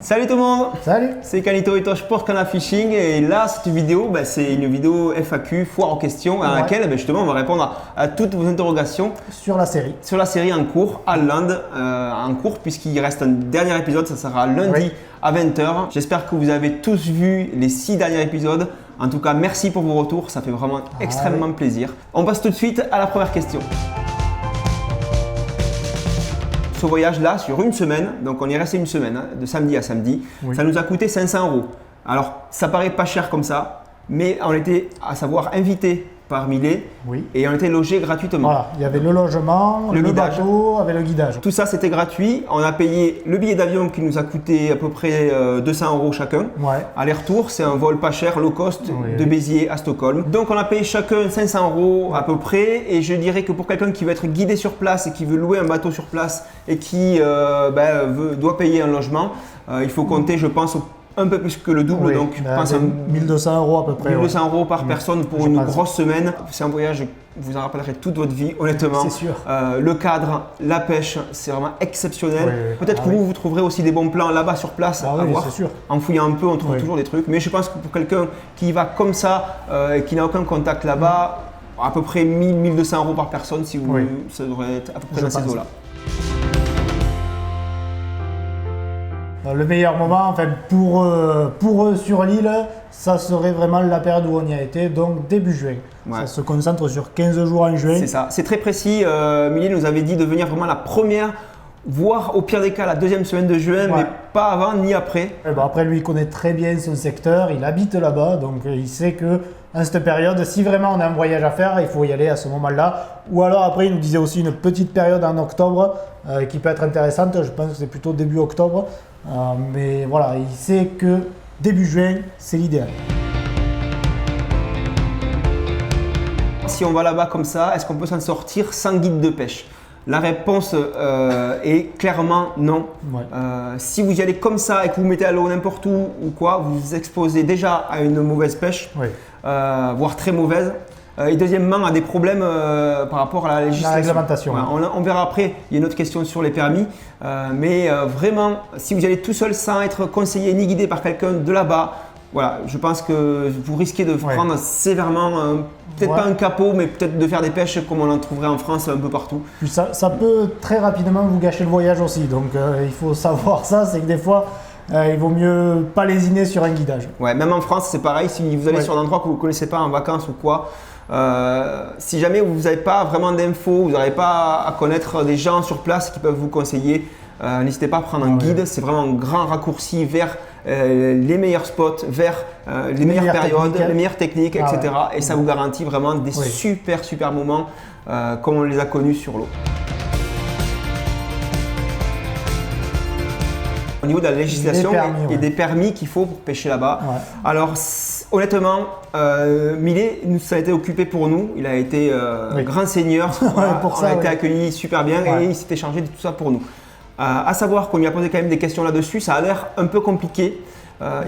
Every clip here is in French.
Salut tout le monde. Salut. C'est Canito et toi, je porte Canal Fishing et là cette vidéo, c'est une vidéo FAQ, foire aux questions, à laquelle justement on va répondre à toutes vos interrogations sur la série en cours, à Land en cours, puisqu'il reste un dernier épisode, ça sera lundi à 20h. J'espère que vous avez tous vu les 6 derniers épisodes. En tout cas, merci pour vos retours, ça fait vraiment extrêmement plaisir. On passe tout de suite à la première question. Ce voyage-là, sur une semaine, donc on est resté une semaine, de samedi à samedi, ça nous a coûté 500 €. Alors, ça paraît pas cher comme ça, mais on était, à savoir, invités par Millet et on était logés gratuitement. Voilà, il y avait le logement, le bateau avec le guidage. Tout ça, c'était gratuit. On a payé le billet d'avion qui nous a coûté à peu près 200 € chacun. Aller-retour, c'est un vol pas cher, low cost, de Béziers à Stockholm. Donc, on a payé chacun 500 € à peu près. Et je dirais que pour quelqu'un qui veut être guidé sur place et qui veut louer un bateau sur place et qui doit payer un logement, il faut compter, je pense, un peu plus que le double, donc je pense à 1200 € à peu près. 1200 € par personne pour une grosse semaine. C'est un voyage, vous en rappellerez toute votre vie, honnêtement. C'est sûr. Le cadre, la pêche, c'est vraiment exceptionnel. Peut-être que vous trouverez aussi des bons plans là-bas sur place à voir. C'est sûr. En fouillant un peu, on trouve toujours des trucs. Mais je pense que pour quelqu'un qui va comme ça et qui n'a aucun contact là-bas, à peu près 1000-1200 € par personne, si vous, ça devrait être à peu près dans ces eaux-là. Le meilleur moment, enfin, pour eux sur l'île, ça serait vraiment la période où on y a été, donc début juin. Ça se concentre sur 15 jours en juin. C'est ça, c'est très précis. Millet nous avait dit de venir vraiment la première, voire au pire des cas la deuxième semaine de juin, mais pas avant ni après. Après, lui, il connaît très bien son secteur, il habite là-bas, donc il sait que en cette période, si vraiment on a un voyage à faire, il faut y aller à ce moment-là. Ou alors après, il nous disait aussi une petite période en octobre qui peut être intéressante. Je pense que c'est plutôt début octobre. Mais voilà, il sait que début juin, c'est l'idéal. Si on va là-bas comme ça, est-ce qu'on peut s'en sortir sans guide de pêche? La réponse est clairement non. Si vous y allez comme ça et que vous mettez à l'eau n'importe où ou quoi, vous vous exposez déjà à une mauvaise pêche, voire très mauvaise. Et deuxièmement, à des problèmes par rapport à la législation. La réglementation. On verra après, il y a une autre question sur les permis. Mais vraiment, si vous y allez tout seul sans être conseillé ni guidé par quelqu'un de là-bas, voilà, je pense que vous risquez de prendre sévèrement, peut-être pas un capot, mais peut-être de faire des pêches comme on en trouverait en France un peu partout. Puis ça peut très rapidement vous gâcher le voyage aussi. Donc il faut savoir ça, c'est que des fois, il vaut mieux pas lésiner sur un guidage. Même en France, c'est pareil. Si vous allez sur un endroit que vous ne connaissez pas en vacances ou quoi, si jamais vous n'avez pas vraiment d'infos, vous n'arrivez pas à connaître des gens sur place qui peuvent vous conseiller, n'hésitez pas à prendre un guide. C'est vraiment un grand raccourci vers les meilleurs spots, vers les meilleures périodes, les meilleures techniques, etc. Et ça vous garantit vraiment des super moments comme on les a connus sur l'eau. Au niveau de la législation et des permis qu'il faut pour pêcher là-bas. Alors honnêtement, Millet ça a été occupé pour nous. Il a été grand seigneur. On a été accueillis super bien et il s'était chargé de tout ça pour nous. À savoir qu'on lui a posé quand même des questions là-dessus, ça a l'air un peu compliqué.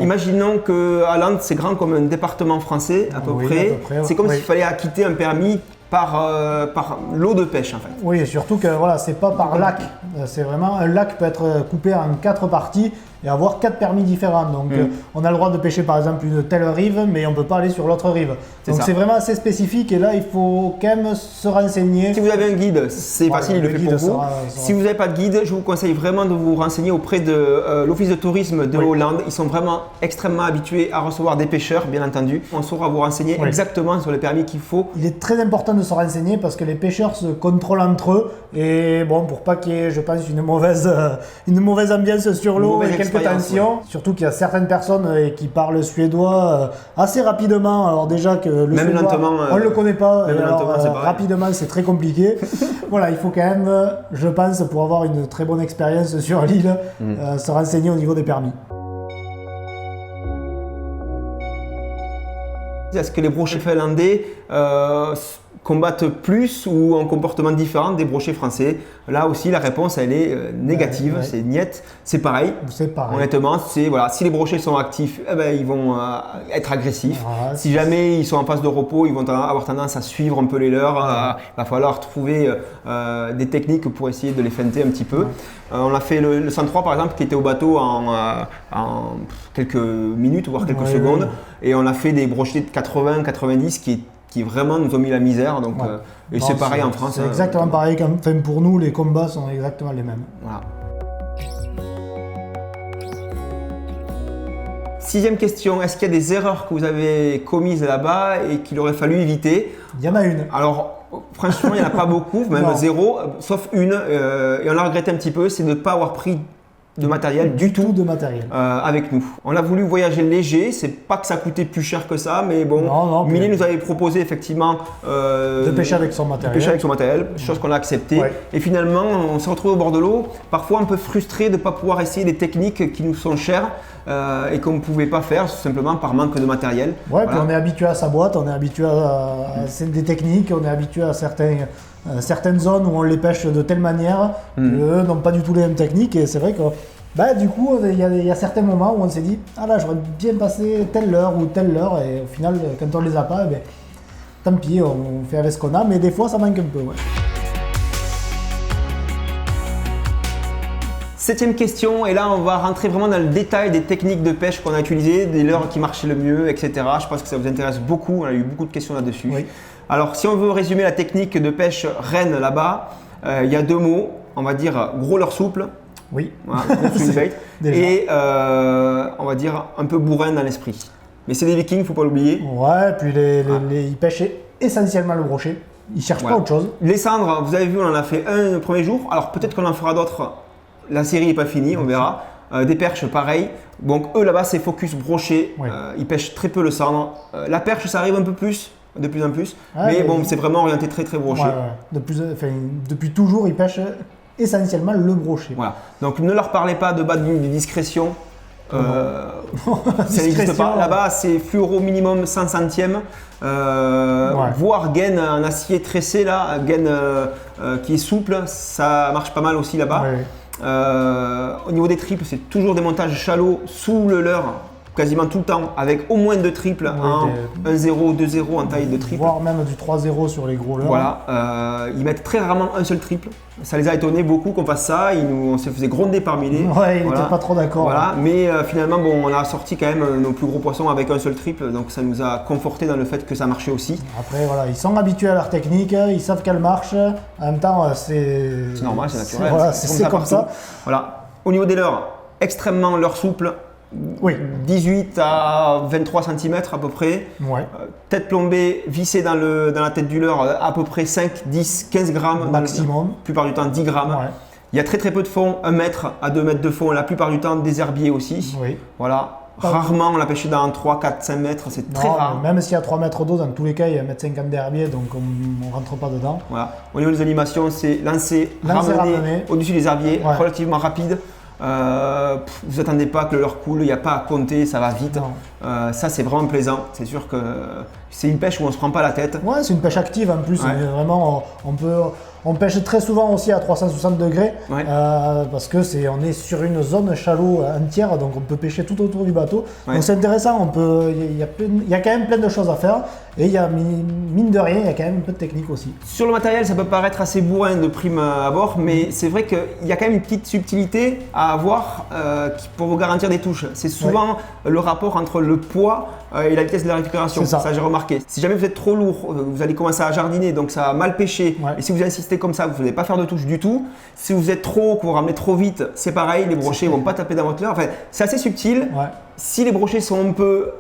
Imaginons qu'à Land, c'est grand comme un département français à peu près. C'est comme s'il fallait acquitter un permis par lot de pêche en fait. Oui, et surtout que voilà, c'est pas par lac. C'est vraiment un lac peut être coupé en 4 parties et avoir 4 permis différents. Donc on a le droit de pêcher par exemple une telle rive, mais on peut pas aller sur l'autre rive. Donc c'est vraiment assez spécifique et là il faut quand même se renseigner. Si vous avez un guide, c'est facile, il le fait pour vous. Si vous n'avez pas de guide, je vous conseille vraiment de vous renseigner auprès de l'office de tourisme de Hollande. Ils sont vraiment extrêmement habitués à recevoir des pêcheurs, bien entendu. On saura vous renseigner exactement sur les permis qu'il faut. Il est très important de se renseigner parce que les pêcheurs se contrôlent entre eux et bon, pour pas qu'il y ait, je pense, une mauvaise ambiance sur l'eau et quelques tensions. Surtout qu'il y a certaines personnes qui parlent suédois assez rapidement. Alors déjà que le même suédois, lentement, on ne le connaît pas. Même alors, lentement, rapidement, c'est très compliqué. Voilà, il faut quand même, je pense, pour avoir une très bonne expérience sur l'île, se renseigner au niveau des permis. Est-ce que les brochets finlandais combattent plus ou un comportement différent des brochets français. Là aussi, la réponse, elle est négative, c'est niet, c'est pareil. Honnêtement, voilà, si les brochets sont actifs, ils vont être agressifs. Si jamais ils sont en phase de repos, ils vont avoir tendance à suivre un peu les leurs. Il va falloir trouver des techniques pour essayer de les feinter un petit peu. On a fait le 103 par exemple, qui était au bateau en quelques minutes, voire quelques secondes. Et on a fait des brochets de 80-90 qui vraiment nous ont mis la misère. Donc, et c'est pareil en France. C'est exactement pareil. Pour nous, les combats sont exactement les mêmes. Voilà. 6e question, est-ce qu'il y a des erreurs que vous avez commises là-bas et qu'il aurait fallu éviter? Il y en a une. Alors, franchement, il n'y en a pas beaucoup, même 0, sauf une. Et on l'a regretté un petit peu, c'est de ne pas avoir pris de matériel du tout de matériel avec nous. On a voulu voyager léger, c'est pas que ça coûtait plus cher que ça, mais bon, Millet nous avait proposé effectivement de pêcher avec son matériel, chose qu'on a acceptée. Et finalement, on s'est retrouvé au bord de l'eau, parfois un peu frustré de ne pas pouvoir essayer des techniques qui nous sont chères et qu'on ne pouvait pas faire simplement par manque de matériel. Ouais, puis on est habitué à sa boîte, on est habitué à des techniques, on est habitué à certaines zones où on les pêche de telle manière qu'eux n'ont pas du tout les mêmes techniques, et c'est vrai que du coup il y a certains moments où on s'est dit ah là j'aurais bien passé telle heure ou telle heure, et au final quand on les a pas, tant pis, on fait avec ce qu'on a, mais des fois ça manque un peu. 7e question, et là on va rentrer vraiment dans le détail des techniques de pêche qu'on a utilisées, des leurres qui marchaient le mieux, etc. Je pense que ça vous intéresse beaucoup, on a eu beaucoup de questions là-dessus. Oui. Alors si on veut résumer la technique de pêche reine là-bas, il y a 2 mots, on va dire gros leurre souple, oui. Voilà, et on va dire un peu bourrin dans l'esprit. Mais c'est des Vikings, il ne faut pas l'oublier. Ouais, puis ils pêchaient essentiellement le brochet, ils ne cherchent pas autre chose. Les cendres, vous avez vu, on en a fait un le premier jour, alors peut-être qu'on en fera d'autres. La série n'est pas finie, on verra. Des perches, pareil. Donc eux là-bas, c'est focus brochet. Ils pêchent très peu le cendre. La perche, ça arrive un peu plus, de plus en plus. Mais bon, c'est vraiment orienté très brochet. Depuis toujours, ils pêchent essentiellement le brochet. Voilà. Donc ne leur parlez pas de discrétion. Ça n'existe pas. Là-bas, c'est fluoro minimum 100 centièmes. Voire gaine en acier tressé, là, gaine qui est souple. Ça marche pas mal aussi là-bas. Au niveau des triples, c'est toujours des montages shallots sous le leurre, quasiment tout le temps, avec au moins 2 triples, 1-0, 2-0 en taille de triple. Voire même du 3-0 sur les gros leurres. Voilà, ils mettent très rarement un seul triple. Ça les a étonnés beaucoup qu'on fasse ça, on se faisait gronder par Millet. Ouais, ils n'étaient pas trop d'accord. Voilà, mais finalement, on a sorti quand même nos plus gros poissons avec un seul triple, donc ça nous a conforté dans le fait que ça marchait aussi. Après, voilà, ils sont habitués à leur technique, ils savent qu'elle marche. En même temps, c'est normal, c'est naturel. Voilà, c'est comme ça. Voilà. Au niveau des leurres, extrêmement leurre souple. 18 à 23 cm à peu près. Tête plombée, vissée dans la tête du leurre, à peu près 5, 10, 15 grammes. Maximum. La plupart du temps 10 grammes. Il y a très peu de fond, 1 mètre à 2 mètres de fond, la plupart du temps des herbiers aussi. Voilà. Rarement on l'a pêché dans 3, 4, 5 mètres, c'est très rare. Même s'il y a 3 mètres d'eau, dans tous les cas, il y a 1,50 m d'herbier, donc on ne rentre pas dedans. Voilà. Au niveau des animations, c'est lancer, ramener au-dessus des herbiers, relativement rapide. Vous attendez pas que le leurre coule, il n'y a pas à compter, ça va vite. Ça c'est vraiment plaisant, c'est sûr que c'est une pêche où on ne se prend pas la tête. Ouais, c'est une pêche active en plus, vraiment on pêche très souvent aussi à 360 degrés parce que on est sur une zone shallow entière, donc on peut pêcher tout autour du bateau. Donc c'est intéressant, il y a quand même plein de choses à faire, et il y a mine de rien, il y a quand même un peu de technique aussi. Sur le matériel, ça peut paraître assez bourrin de prime abord, mais c'est vrai qu'il y a quand même une petite subtilité à avoir pour vous garantir des touches. C'est souvent le rapport entre le poids et la vitesse de la récupération. Ça j'ai remarqué. Si jamais vous êtes trop lourd, vous allez commencer à jardiner, donc ça va mal pêcher. Et si vous insistez comme ça, vous n'allez pas faire de touche du tout. Si vous êtes trop haut, que vous ramenez trop vite, c'est pareil, les brochets ne vont pas taper dans votre leurre. Enfin, c'est assez subtil. Si les brochets sont un peu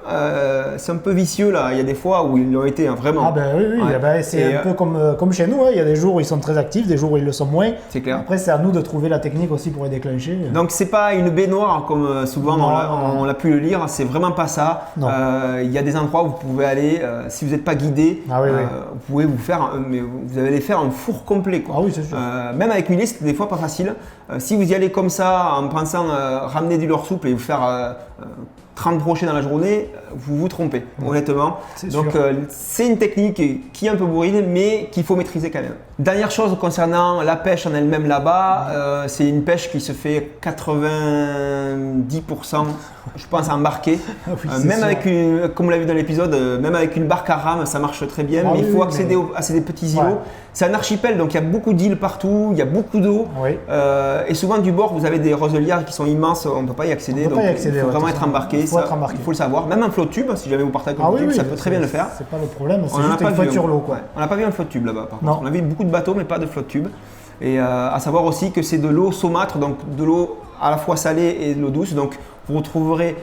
vicieux, là, il y a des fois où ils l'ont été vraiment. Ah ben oui, c'est un peu comme chez nous. Il y a des jours où ils sont très actifs, des jours où ils le sont moins. C'est clair. Après, c'est à nous de trouver la technique aussi pour les déclencher. Donc c'est pas une baignoire comme souvent on a pu le lire. C'est vraiment pas ça. Il y a des endroits où vous pouvez aller. Si vous n'êtes pas guidé, vous pouvez vous allez faire un four complet. Ah oui, c'est sûr. Même avec Millet, c'est des fois pas facile. Si vous y allez comme ça en pensant ramener du leurre souple et vous faire 30 brochets dans la journée, vous vous trompez, honnêtement. Donc c'est une technique qui est un peu bourrine, mais qu'il faut maîtriser quand même. Dernière chose concernant la pêche en elle-même là-bas, c'est une pêche qui se fait 90%, je pense, embarquée. Même avec comme on l'a vu dans l'épisode, même avec une barque à rame, ça marche très bien, mais il faut accéder à ces petits îlots. C'est un archipel, donc il y a beaucoup d'îles partout, il y a beaucoup d'eau. Et souvent du bord, vous avez des roselières qui sont immenses, on ne peut pas y accéder. Donc il faut vraiment être embarqué. Il faut le savoir. Même un flot de tube, si jamais vous partez avec un flot de tube, ça peut très bien le faire. C'est pas le problème, c'est juste une fois sur l'eau. On n'a pas vu un flot de tube là-bas, par contre. On a vu beaucoup de bateaux, mais pas de flot de tube. Et à savoir aussi que c'est de l'eau saumâtre, donc de l'eau à la fois salée et de l'eau douce. Donc vous retrouverez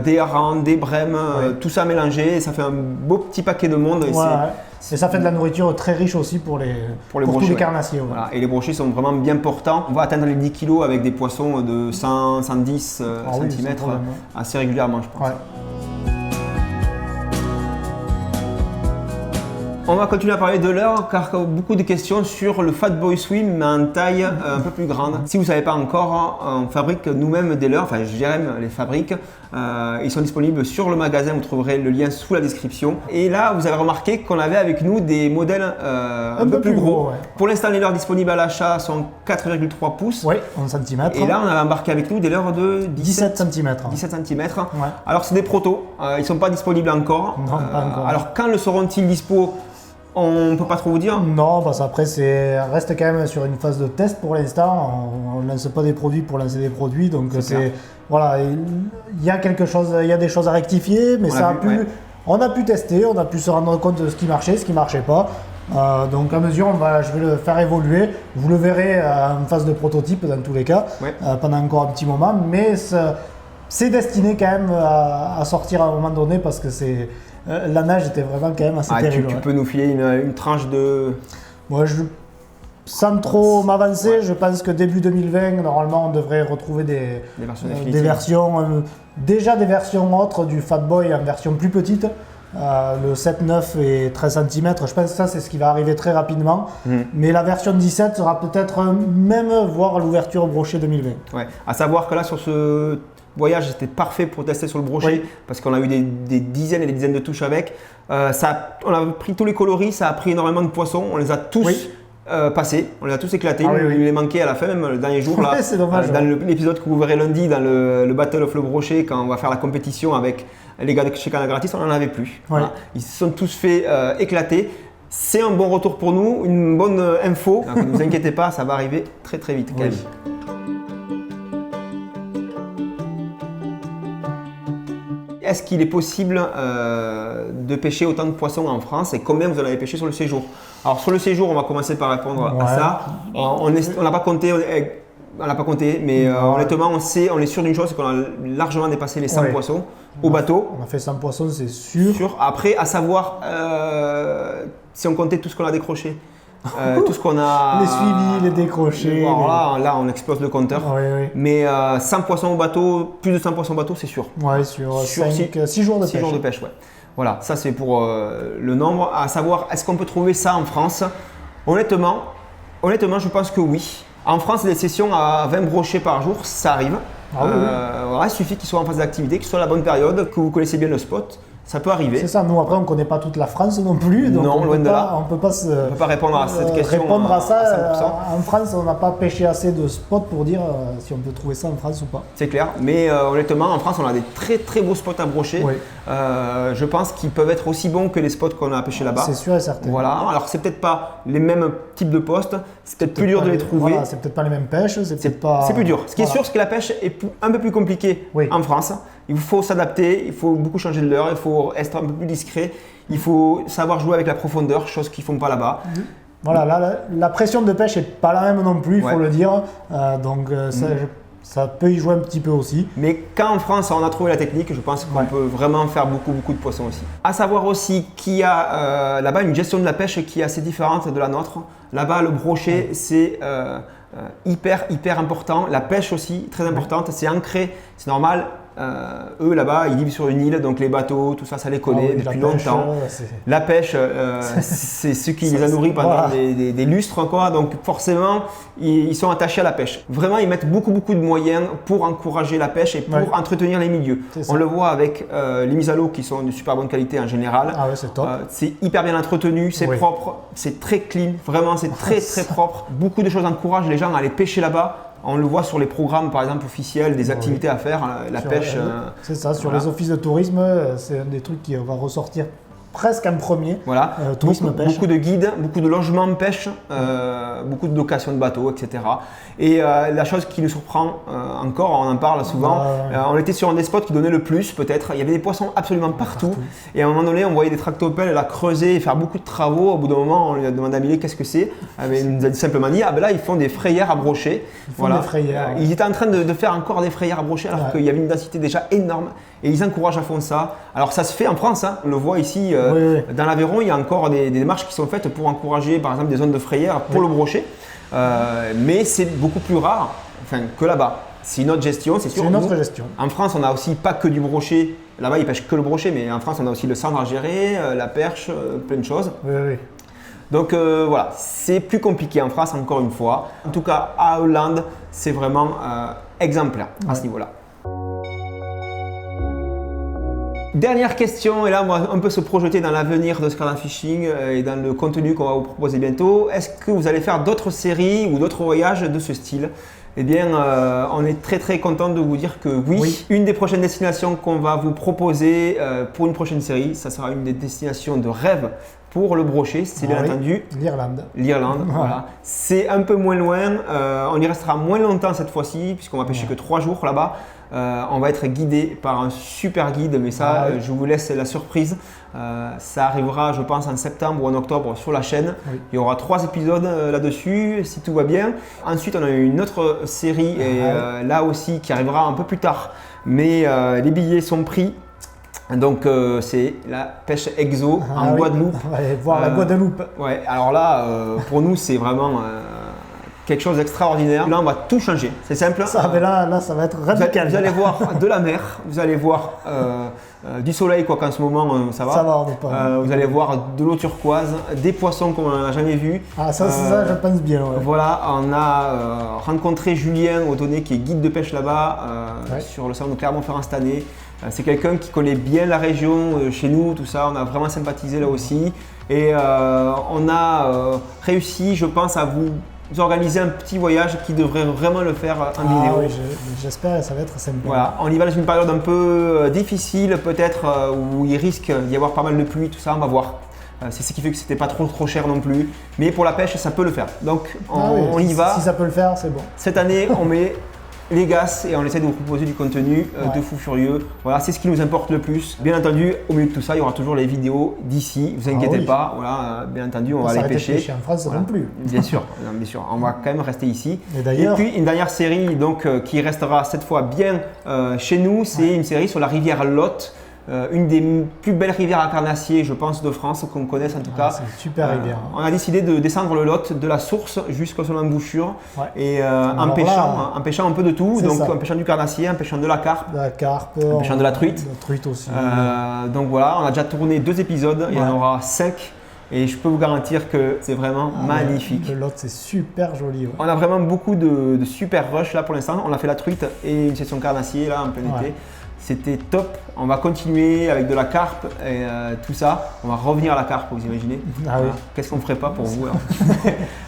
des harengs, des brèmes, tout ça mélangé. Et ça fait un beau petit paquet de monde. Et ça fait de la nourriture très riche aussi pour tous les carnassiers. Voilà. Et les brochets sont vraiment bien portants. On va atteindre les 10 kg avec des poissons de 100, 110 cm assez régulièrement, je pense. On va continuer à parler de leurre car beaucoup de questions sur le Fat Boy Swim mais en taille un peu plus grande. Si vous ne savez pas encore, on fabrique nous-mêmes des leurres, enfin JRM les fabrique. Ils sont disponibles sur le magasin, vous trouverez le lien sous la description. Et là, vous avez remarqué qu'on avait avec nous des modèles un peu plus gros. Pour l'instant, les leurres disponibles à l'achat sont 4,3 pouces. Oui, 11 cm. Et là, on a embarqué avec nous des leurres de 17 cm. 17 cm. Alors, c'est des protos, ils ne sont pas disponibles encore. Non, pas encore. Alors, quand le seront-ils dispo? On ne peut pas trop vous dire. Non, parce qu'après, reste quand même sur une phase de test pour l'instant. On ne lance pas des produits pour lancer des produits. Donc, voilà, il y a des choses à rectifier, mais on a pu tester, on a pu se rendre compte de ce qui marchait, ce qui ne marchait pas. Donc, à mesure, je vais le faire évoluer. Vous le verrez en phase de prototype dans tous les cas, pendant encore un petit moment. Mais c'est destiné quand même à sortir à un moment donné parce que la nage était vraiment quand même assez terrible. Tu peux nous filer une tranche de... Moi, sans trop m'avancer, je pense que début 2020, normalement, on devrait retrouver des versions, déjà des versions autres du Fat Boy en version plus petite. Le 7, 9 et 13 cm, je pense que ça c'est ce qui va arriver très rapidement. Mais la version 17 sera peut-être même voir l'ouverture au brochet 2020. Ouais. À savoir que là sur ce voyage c'était parfait pour tester sur le brochet parce qu'on a eu des dizaines et des dizaines de touches avec. On a pris tous les coloris, ça a pris énormément de poissons, on les a tous passés, on les a tous éclatés. Il les manquait à la fin, même le dernier jour là. C'est dommage. Dans l'épisode que vous verrez lundi dans le Battle of le Brochet, quand on va faire la compétition avec les gars de chez Canal Gratis, on n'en avait plus. Voilà. Ils se sont tous fait éclater. C'est un bon retour pour nous, une bonne info. Donc, ne vous inquiétez pas, ça va arriver très très vite quand même. Est-ce qu'il est possible de pêcher autant de poissons en France et combien vous en avez pêché sur le séjour? Alors sur le séjour, on va commencer par répondre à ça. On n'a pas compté, mais honnêtement, on est sûr d'une chose, c'est qu'on a largement dépassé les 100 poissons au bateau. On a fait 100 poissons, c'est sûr. Après, à savoir si on comptait tout ce qu'on a décroché. Tout ce qu'on a... Les suivis, les décrochés. Là, on explose le compteur. Mais 100 poissons au bateau, plus de 100 poissons au bateau, c'est sûr. Sur 6 jours de pêche. 6 jours de pêche, Voilà, ça c'est pour le nombre. À savoir, est-ce qu'on peut trouver ça en France? Honnêtement, je pense que oui. En France, des sessions à 20 brochets par jour, ça arrive. Il suffit qu'ils soient en phase d'activité, qu'ils soient à la bonne période, que vous connaissez bien le spot. Ça peut arriver. C'est ça, nous après on ne connaît pas toute la France non plus. Donc non, loin de là. On ne peut pas répondre à cette question. Répondre à ça, en France, on n'a pas pêché assez de spots pour dire si on peut trouver ça en France ou pas. C'est clair, mais honnêtement, en France, on a des très très beaux spots à brocher. Je pense qu'ils peuvent être aussi bons que les spots qu'on a pêchés là-bas. C'est sûr et certain. Voilà, alors c'est peut-être pas les mêmes types de postes, c'est peut-être plus dur de les trouver. Voilà, c'est peut-être pas les mêmes pêches, c'est plus dur. Ce qui est sûr, c'est que la pêche est un peu plus compliquée en France. Il faut s'adapter, il faut beaucoup changer de leurre, il faut être un peu plus discret, il faut savoir jouer avec la profondeur, chose qu'ils ne font pas là-bas. Voilà, là, la pression de pêche n'est pas la même non plus, il faut le dire. Donc ça peut y jouer un petit peu aussi. Mais quand en France on a trouvé la technique, je pense qu'on peut vraiment faire beaucoup de poissons aussi. À savoir aussi qu'il y a là-bas une gestion de la pêche qui est assez différente de la nôtre. Là-bas, le brochet, c'est hyper important. La pêche aussi, très importante. C'est ancré, c'est normal. eux là-bas, ils vivent sur une île, donc les bateaux, tout ça, ça les connaît depuis longtemps. La pêche, c'est ce qui les a nourris pendant des lustres, quoi. Donc forcément, ils sont attachés à la pêche. Vraiment, ils mettent beaucoup de moyens pour encourager la pêche et pour entretenir les milieux. On le voit avec les mises à l'eau qui sont de super bonne qualité en général. Ah ouais, c'est top. C'est hyper bien entretenu, c'est propre, c'est très clean, vraiment c'est très propre. Beaucoup de choses encouragent les gens à aller pêcher là-bas. On le voit sur les programmes, par exemple, officiels, des activités à faire, la pêche. C'est ça, sur les offices de tourisme, c'est un des trucs qui va ressortir presque en premier. Voilà, tourisme pêche. Beaucoup de guides, beaucoup de logements pêche, beaucoup de locations de bateaux, etc. Et la chose qui nous surprend encore, on en parle souvent, on était sur un des spots qui donnait le plus peut-être. Il y avait des poissons absolument partout. Et à un moment donné, on voyait des tractopelles la creuser et faire beaucoup de travaux. Au bout d'un moment, on lui a demandé à Millet qu'est-ce que c'est. Il nous a dit simplement dit, là, ils font des frayères à brocher. Des frayères, Ils étaient en train de faire encore des frayères à brocher alors qu'il y avait une densité déjà énorme. Et ils encouragent à fond ça. Alors ça se fait en France, hein. On le voit ici. Dans l'Aveyron, il y a encore des démarches qui sont faites pour encourager par exemple des zones de frayères pour le brochet. Mais c'est beaucoup plus rare que là-bas. C'est une autre gestion, c'est sûr. C'est une autre gestion. En France, on n'a aussi pas que du brochet. Là-bas, ils pêchent que le brochet, mais en France, on a aussi le sandre à gérer, la perche, plein de choses. Oui. Donc voilà, c'est plus compliqué en France, encore une fois. En tout cas, à Hollande, c'est vraiment exemplaire à ce niveau-là. Dernière question, et là on peut se projeter dans l'avenir de Scarland Fishing et dans le contenu qu'on va vous proposer bientôt. Est-ce que vous allez faire d'autres séries ou d'autres voyages de ce style? Eh bien, on est très content de vous dire que oui. Une des prochaines destinations qu'on va vous proposer pour une prochaine série, ça sera une des destinations de rêve pour le brochet, c'est bien entendu l'Irlande. Voilà. C'est un peu moins loin, on y restera moins longtemps cette fois-ci puisqu'on va pêcher que 3 jours là-bas. On va être guidé par un super guide, mais ça, je vous laisse la surprise. Ça arrivera, je pense, en septembre ou en octobre sur la chaîne. Il y aura 3 épisodes là-dessus, si tout va bien. Ensuite, on a une autre série, là aussi, qui arrivera un peu plus tard. Mais les billets sont pris. Donc, c'est la pêche exo en Guadeloupe. On va aller voir la Guadeloupe. Ouais, alors là, pour nous, c'est vraiment quelque chose d'extraordinaire. Là, on va tout changer. C'est simple. Là, ça va être radical. Vous allez voir de la mer, vous allez voir du soleil, quoi qu'en ce moment, ça va. Ça va, on n'est pas. Vous allez voir de l'eau turquoise, des poissons qu'on n'a jamais vus. Ah, ça, je pense bien. Ouais. Voilà, on a rencontré Julien Autonnet, qui est guide de pêche là-bas, sur le salon de Clermont-Ferrand cette année. C'est quelqu'un qui connaît bien la région, chez nous, tout ça. On a vraiment sympathisé là aussi. Et on a réussi, je pense, à vous organiser un petit voyage qui devrait vraiment le faire en vidéo. Oui, j'espère que ça va être sympa. Voilà, on y va dans une période un peu difficile, peut-être, où il risque d'y avoir pas mal de pluie, tout ça, on va voir. C'est ce qui fait que c'était pas trop cher non plus. Mais pour la pêche, ça peut le faire. Donc on y va. Si ça peut le faire, c'est bon. Cette année, on met les gaz et on essaie de vous proposer du contenu de fou furieux. Voilà, c'est ce qui nous importe le plus. Bien entendu, au milieu de tout ça, il y aura toujours les vidéos d'ici. Vous inquiétez pas. Voilà, bien entendu, on va aller pêcher. En France, non plus. Bien sûr, on va quand même rester ici. Et puis une dernière série donc qui restera cette fois bien chez nous, c'est une série sur la rivière Lot. Une des plus belles rivières à carnassiers, je pense, de France, qu'on connaisse en tout cas. C'est une super rivière. On a décidé de descendre le Lot de la source jusqu'à son embouchure et en pêchant un peu de tout, donc en pêchant du carnassier, en pêchant de la carpe, en pêchant de la truite. La truite aussi. Donc voilà, on a déjà tourné 2 épisodes, il y en aura 5. Et je peux vous garantir que c'est vraiment magnifique. Le Lot, c'est super joli. On a vraiment beaucoup de super rush là pour l'instant. On a fait la truite et une session carnassier là en plein été. C'était top. On va continuer avec de la carpe et tout ça. On va revenir à la carpe, vous imaginez. Qu'est-ce qu'on ne ferait pas pour vous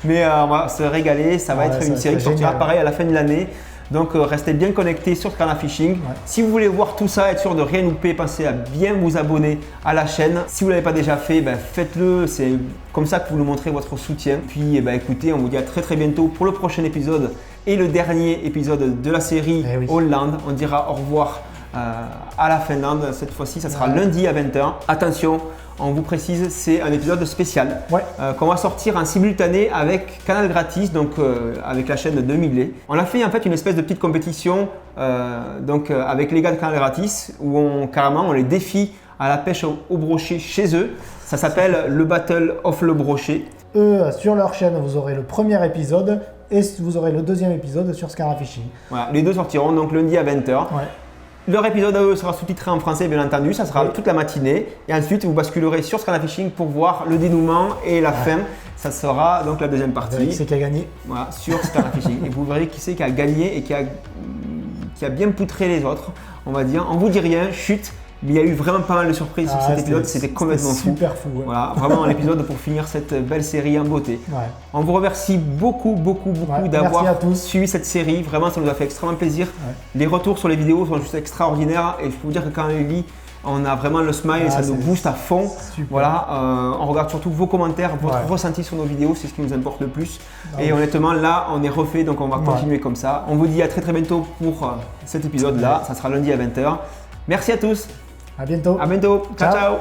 Mais on va se régaler. Ça va être une série qui sortira pareil à la fin de l'année. Donc restez bien connectés sur Scarland Fishing. Si vous voulez voir tout ça, être sûr de rien louper, pensez à bien vous abonner à la chaîne. Si vous ne l'avez pas déjà fait, faites-le. C'est comme ça que vous nous montrez votre soutien. Puis écoutez, on vous dit à très bientôt pour le prochain épisode et le dernier épisode de la série Hollande. On dira au revoir à la Finlande. Cette fois-ci, ça sera lundi à 20h. Attention, on vous précise, c'est un épisode spécial qu'on va sortir en simultané avec Canal Gratis, donc avec la chaîne de Millet. On a fait en fait une espèce de petite compétition avec les gars de Canal Gratis où on les défie à la pêche au brochet chez eux. Ça s'appelle le Battle of le Brochet. Eux, sur leur chaîne, vous aurez le premier épisode et vous aurez le deuxième épisode sur Scarland Fishing. Voilà, les deux sortiront donc lundi à 20h. Leur épisode à eux sera sous-titré en français, bien entendu. Ça sera toute la matinée. Et ensuite, vous basculerez sur Scana Fishing pour voir le dénouement et la fin. Ça sera donc la deuxième partie. Qui c'est qui a gagné? Voilà, sur Scana Fishing. Et vous verrez qui c'est qui a gagné et qui a bien poutré les autres, on va dire. On vous dit rien, chut. Mais il y a eu vraiment pas mal de surprises sur cet épisode, c'était complètement fou. Super fou. Ouais. Voilà, vraiment un épisode pour finir cette belle série en beauté. Ouais. On vous remercie beaucoup d'avoir suivi cette série. Vraiment, ça nous a fait extrêmement plaisir. Ouais. Les retours sur les vidéos sont juste extraordinaires. Et je peux vous dire que quand on les lit, on a vraiment le smile et ça nous booste à fond. Super. Voilà, on regarde surtout vos commentaires, votre ressenti sur nos vidéos, c'est ce qui nous importe le plus. Et honnêtement, là, on est refait, donc on va continuer comme ça. On vous dit à très bientôt pour cet épisode-là. Ça sera lundi à 20h. Merci à tous. À bientôt. À bientôt. Ciao, ciao.